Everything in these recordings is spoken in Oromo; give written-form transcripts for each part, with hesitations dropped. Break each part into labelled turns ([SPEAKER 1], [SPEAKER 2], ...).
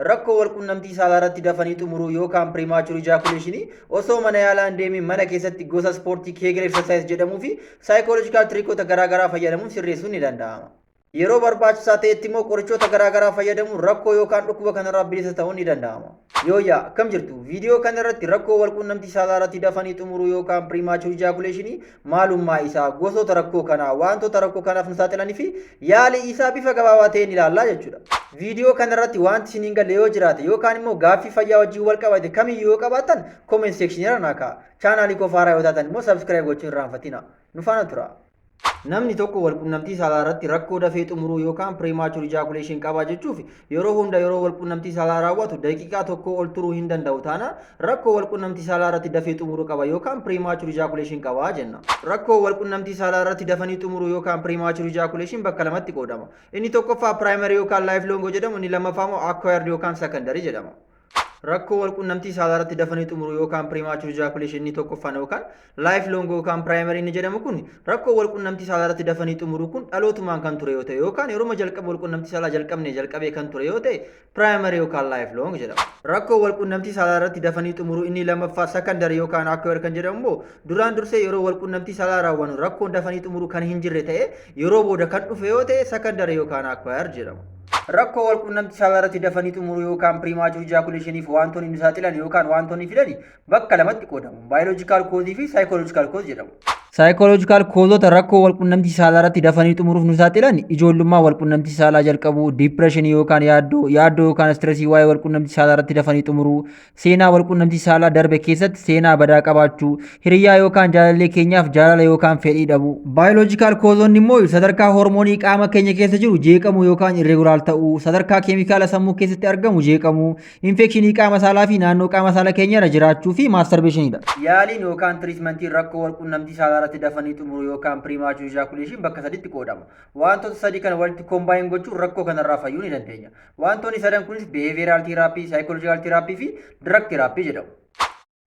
[SPEAKER 1] Rakkoo walqunnamtii saalaa irratti dafanii xumuruu yookaan pirimaachuri ijaakuleeshinii osoo mana yaalaa hin deemin mana keessatti gosa ispoortii keegil eksersaayis jedhamuu fi saayikooloojikaal tiriikoota garaagaraa fayyadamuun sirreessuun ni danda'ama. Yeroo barbaachisaa ta'etti immoo qorichoota garaagaraa fayyadamuun rakkoo yookaan dhukkuba kanarraa bilisa ta'uun ni danda'ama. Yooyyaa akkam jirtu viidiyoo kanarratti rakkoo walqunnamtii saalaa irratti dafanii xumuruu yookaan pirimaachuri ijaakuleeshinii maalummaa isaa gosoota rakkoo kanaa wantoota rakkoo kanaaf nu saaxilanii fi yaalii isaa bifa gabaabaa ta'een ilaallaa jechuudha. Viidiyoo kanarratti wanti isiniin galle yoo jiraate yookaan immoo gaaffii fayyaa wajjin wal qabate kamiyyuu yoo qabaattan kooment seekshinii irra naa kaa'aa. Chaanaalii koo haaraa yoo taatan immoo sabskiraayib gochuun hin irraanfatina. Nu faana tura. Namni tokko walqunnamtii saalaa irratti rakkoo dafee xumuruu yookaan pirimaachuri ijaakuleeshin qaba jechuuf yeroo hunda yeroo walqunnamtii saalaa raawwatu daqiiqaa tokko ol turuu hin danda'u taanaan rakkoo walqunnamtii saalaa irratti dafee xumuruu qaba yookaan pirimaachuri ijaakuleeshin qaba jenna. Rakkoo walqunnamtii saalaa irratti dafanii xumuruu yookaan pirimaachuri ijaakuleeshin bakka lamatti qoodama. Inni tokkoffaa piraayimarii yookaan laayif loongoo jedhamu, inni lammaffaa immoo akwaayird yookaan sekondarii jedhama. Rakkoo walqunnamtii saalaa irratti dafanii xumuruu yookaan pirimaachuri ijaakuleeshin inni tokkoffaan yookaan laayif loongoo yookaan piraayimarii inni jedhamu kun rakkoo walqunnamtii saalaa irratti dafanii xumuruu kun dhalootumaan kan ture yoo ta'e yookaan yeroo jalqaba walqunnamtii saalaa jalqabee kan ture yoo ta'e piraayimarii yookaan laayif loong jedhama. Rakkoo walqunnamtii saalaa irratti dafanii xumuruu inni lammaffaa sekondarii yookaan akwaayird kan jedhamu immoo duraan dursee yeroo walqunnamtii saalaa raawwannu rakkoon dafanii xumuruu kan hin jirre ta'e yeroo booda kan dhufe yoo ta'e sekondarii yookaan akwaayird jedhama. Rakkoo walqunnamtii saalaa irratti dafanii xumuruu yookaan pirimaachuri ijaakuleeshiniif wantoonni nu saaxilan yookaan wantoonni fidan bakka lamatti qoodamu. Baayoloojikaal koozii fi saayikooloojikaal koozii jedhamu. Saayikooloojikaal koozota rakkoo walqunnamtii saalaa irratti dafanii xumuruuf nu saaxilan ijoollummaa walqunnamtii saalaa jalqabuu, diipireeshinii yookaan yaaddoo yookaan istireesii waa'ee walqunnamtii saalaa irratti dafanii xumuruu, seenaa walqunnamtii saalaa darbe keessatti seenaa badaa qabaachuu, hiriyaa yookaan jaalallee keenyaaf jaalala yookaan fedhii dhabuu. Baayoloojikaal koozonni immoo sadarkaa hormoonii qaama keenya keessa jiru jeeqamuu yookaan irreegulaar ta'uu, sadarkaa keemikaala sammuu keessatti argamu jeeqamuu, infekshinii qaama saalaa fi naannoo qaama saala keenyaa irra jiraachuu fi maastarbeeshiniidha. Yaaliin yookaan tiriitmentiin rakkoo walqunnamtii saalaa irratti dafanii xumuruu yookaan pirimaachuri ijaakuleeshin bakka saditti qoodama. Wantoota sadii kana walitti kombaayin gochuun rakkoo kanarraa fayyuu ni dandeenya. Wantoonni sadan kunis biheeviiraal tiraappii, saayikooloojikaal tiraappii fi dirag tiraappii jedhamu.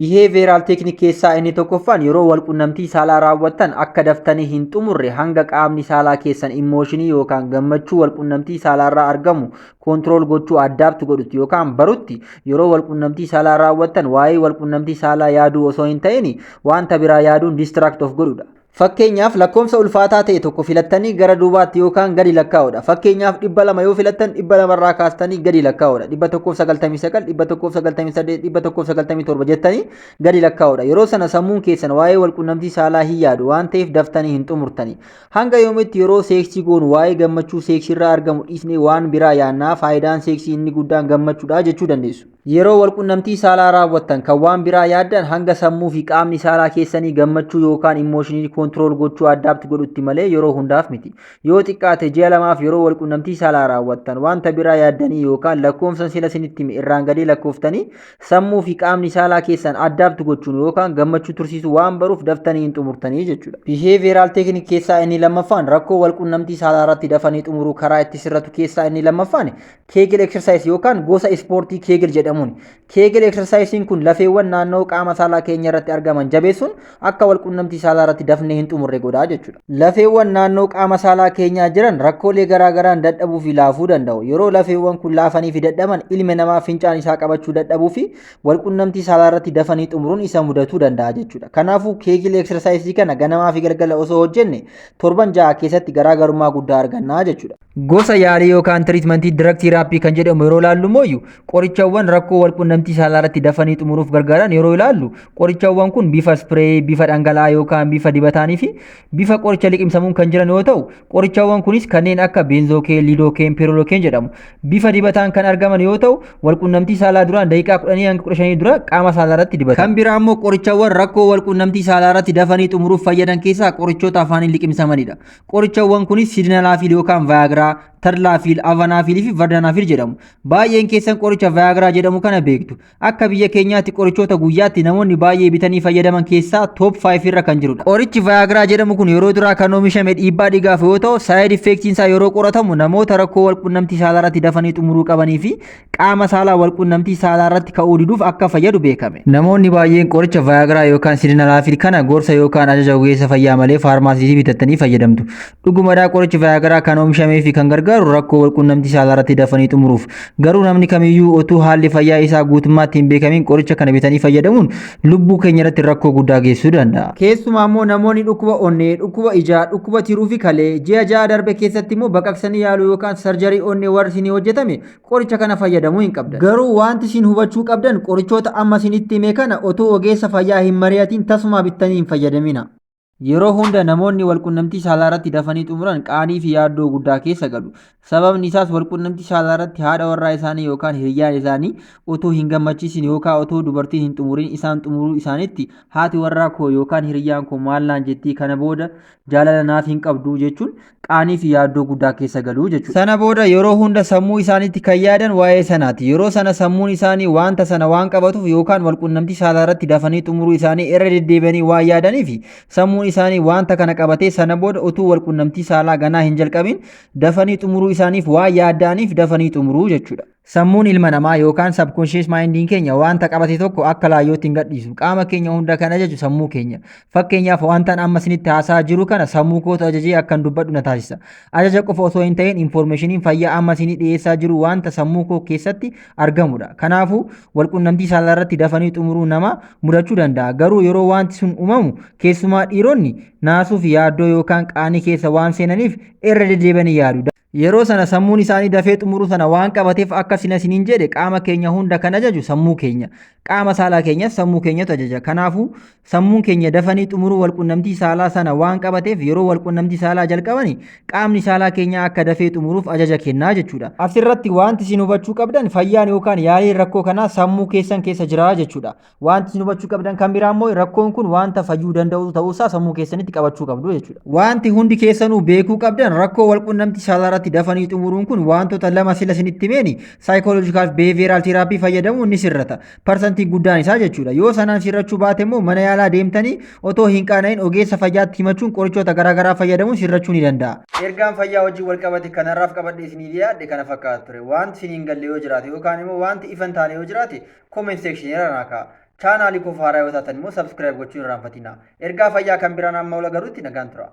[SPEAKER 1] Biheeviiraal teeknik keessaa inni tokkoffaan yeroo walqunnamtii saalaa raawwattan akka daftanii hin xumurre hanga qaamni saalaa keessan immooshinii yookaan gammachuu walqunnamtii saalaarraa argamu koontirool gochuu addaabtu godhutti yookaan barutti yeroo walqunnamtii saalaa raawwattan waa'ee walqunnamtii saalaa yaaduu osoo hin ta'in wanta biraa yaaduun diistiraakt of godhudha. Fakkeenyaaf lakkoofsa ulfaataa ta'e tokko filattanii gara duubaatti yookaan gadi lakkaa'uudha. Fakkeenyaaf 200 yoo filattan 200 irraa kaastanii gadi lakkaa'uudha. 199, 198, 197 jettanii gadi lakkaa'uudha. Yeroo sana sammuun keessan waa'ee walqunnamtii saalaa hin yaadu waan ta'eef daftanii hin xumurtanii. Hanga yoomitti yeroo seeksii goonu waa'ee gammachuu seeksii irraa argamu dhiisnee waan biraa yaannaa faayidaan seeksii inni guddaan gammachuudha jechuu dandeessu. Yeroo walqunnamtii saalaa raawwattan kan waan biraa yaaddan hanga sammuu fi qaamni saalaa keessanii gammachuu yookaan immooshinii koontirool gochuu addaabti godhutti malee yeroo hundaaf miti. Yoo xiqqaate ji'a lamaaf yeroo walqunnamtii saalaa raawwattan wanta biraa yaaddanii yookaan lakkoofsa sila isinitti irraan gadii lakkooftanii sammuu fi qaamni saalaa keessan addaabti gochuun yookaan gammachuu tursiisuu waan baruuf daftanii hin xumurtanii jechuudha. Biheeviiraal teeknik keessaa inni lammaffaan rakkoo walqunnamtii saalaa irratti dafanii xumuruu karaa itti sirratu keessaa inni lammaffaan keegil eksersaayis yookaan gosa ispoortii keegil jedhamu. Keegil eksersaayisiin kun lafeewwan naannoo qaama saalaa keenya irratti argaman jabeessuun akka walqunnamtii saalaa irratti dafnee hin xumurre godhaa jechuudha. Lafeewwan naannoo qaama saalaa keenyaa jiran rakkoolee garaagaraan dadhabuu fi laafuu danda'u. Yeroo lafeewwan kun laafanii fi dadhaban ilmi namaa fincaan isaa qabachuu dadhabuu fi walqunnamtii saalaa irratti dafanii xumuruun isa mudatuu danda'a jechuudha. Kanaafuu keegil eksersaayisii kana ganamaa fi galgala osoo hojjenne torban 6 keessatti garaagarummaa guddaa argannaa jechuudha. Gosa yaalii yookaan tiriitmentii dirag tiraappii kan jedhamu yeroo ilaallu immoo qorichawwan rakkoo walqunnamtii saalaa irratti dafanii xumuruuf gargaaran yeroo ilaallu qorichawwan kun bifa ispreeyii, bifa dhangala'aa yookaan bifa dibataanii fi bifa qoricha liqimsamuun kan jiran yoo ta'u qorichawwan kunis kanneen akka beenzokeen, liidokeen, peerolokeen jedhamu. Bifa dibataan kan argaman yoo ta'u walqunnamtii saalaa duraan daqiiqaa 10 hanga 15 dura qaama saalaa irratti dibatamu. Kan biraa immoo qorichawwan rakkoo walqunnamtii saalaa irratti dafanii xumuruuf fayyadan keessaa qorichoota afaaniin liqimsamanidha. Qorichawwan kunis sidinalaafiil yookaan vaayagiraa, tarlaafiil, avanaafil fi vardanaafil jedhamu. Baay'een keessan qoricha vaayagiraa jedhamu argamu kana beektu. Akka biyya keenyaatti qorichoota guyyaatti namoonni baay'ee bitanii fayyadaman keessaa top 5 irra kan jirudha. Qorichi Viagra jedhamu kun yeroo duraa kan oomishame dhiibbaa dhiigaaf yoo ta'u side effectiin isaa yeroo qoratamu namoota rakkoo walqunnamtii saalaa irratti dafanii xumuruu qabanii fi qaama saalaa walqunnamtii saalaa irratti ka'uu diduuf akka fayyadu beekame. Namoonni baay'een qoricha Viagra yookaan Sildenafil kana gorsa yookaan ajaja ogeessa fayyaa malee faarmaasiitii bitatanii fayyadamtu. Dhugumadhaa qorichi Viagra kan oomishamee fi kan gargaaru rakkoo walqunnamtii saalaa irratti dafanii xumuruuf. Garuu namni kamiyyuu otuu haalli fayyaa isaa guutummaatti hin beekamin qoricha kana bitanii fayyadamuun lubbuu keenya irratti rakkoo guddaa geessisuu danda'a. Keessumaa immoo namoonni dhukkuba onnee, dhukkuba ijaa, dhukkuba tiruu fi kalee ji'a ja'a darbe keessatti immoo baqaqsanii yaaluu yookaan sarjarii onnee warri isin hojjetame qoricha kana fayyadamuu hin qabdan. Garuu wanti isin hubachuu qabdan qorichoota amma isinitti hime kana otoo ogeessa fayyaa hin mari'atiin tasuma bittanii hin fayyadamina. Yeroo hunda namoonni walqunnamtii saalaa irratti dafanii xumuran qaanii fi yaaddoo guddaa keessa galu. Sababni isaas walqunnamtii saalaa irratti haadha warraa isaanii yookaan hiriyyaan isaanii otoo hin gammachiisin yookaan otoo dubartiin hin xumurin isaan xumuruu isaaniitti haati warraa koo yookaan hiriyyaan koo maal naan jettii kana booda jaalala naaf hin qabdu jechuun qaanii fi yaaddoo guddaa keessa galu jechuudha. Sana booda yeroo hunda sammuu isaaniitti kan yaadan waa'ee sanaati. Yeroo sana sammuun isaanii wanta sana waan qabatuuf yookaan walqunnamtii saalaa irratti dafanii xumuruu isaanii irra deddeebi'anii waan yaadanii fi sammuun isaanii wanta kana qabatee sana booda utuu walqunnamtii saalaa ganaa hin jalqabin dafanii xumuruu isaaniif waan yaadaniif dafanii xumuruu jechuudha. Sammuun ilma namaa yookaan subconscious mindiin keenya wanta qabate tokko akka laayyootti hin gadhiisu. Qaama keenya hunda kan ajaju sammuu keenya. Fakkeenyaaf wantaan amma isinitti haasa'aa jiru kana sammuu kootu ajajee akkan dubbadhu na taasisa. Ajaja qofa osoo hin ta'in informationiin fayyaa amma isinii dhiyeessaa jiru wanta sammuu koo keessatti argamudha. Kanaafuu walqunnamtii saalaa irratti dafanii xumuruu nama mudachuu danda'a. Garuu yeroo wanti sun uumamu keessumaa dhiironni naasuu fi yaaddoo yookaan qaanii keessa waan seenaniif irra deddeebi'anii yaadu. Yeroo sana sammuun isaanii dafee xumuruu sana waan qabateef akka isiniin jedhe qaama keenya hunda kan ajaju sammuu keenya. Qaama saalaa keenyas sammuu keenyatu ajaja. Kanaafuu sammuun keenya dafanii xumuruu walqunnamtii saalaa sana waan qabateef yeroo walqunnamtii saalaa jalqabani qaamni saalaa keenya akka dafee xumuruuf ajaja kennaa jechuudha. Asirratti wanti isin hubachuu qabdan fayyaan yookaan yaaliin rakkoo kanaa sammuu keessan keessa jira jechuudha. Wanti isin hubachuu qabdan kan biraa immoo rakkoon kun wanta fayyuu danda'u ta'uusaa sammuu keessanitti qabachuu qabdu jechuudha. Wanti hundi keessanuu beekuu qabdan rakkoo walqunnamtii saalaa dafanii xumuruun kun wantoota lama sila isinitti himeeni saayikooloojikaal fi beeviiraal teraappii fayyadamuun ni sirrata. Parsantii guddaan isaa jechuudha. Yoo sanaan sirrachuu baate immoo mana yaalaa deemtanii otoo hin qaana'in ogeessa fayyaatti himachuun qorichoota garaagaraa fayyadamuun sirrachuu ni danda'a. Ergaan fayyaa wajjin wal qabate kanarraaf qabadhee isinii dhiyaadhe kana fakkaata ture. Wanti isiniin galle yoo jiraate yookaan immoo wanti ifan taane yoo jiraate comment section irra naa kaa'a. Chaanaalii koo haaraa yoo taatan immoo subscribe gochuun irraanfatina. Ergaa fayyaa kan biraan amma ol agaruutti nagaan tura.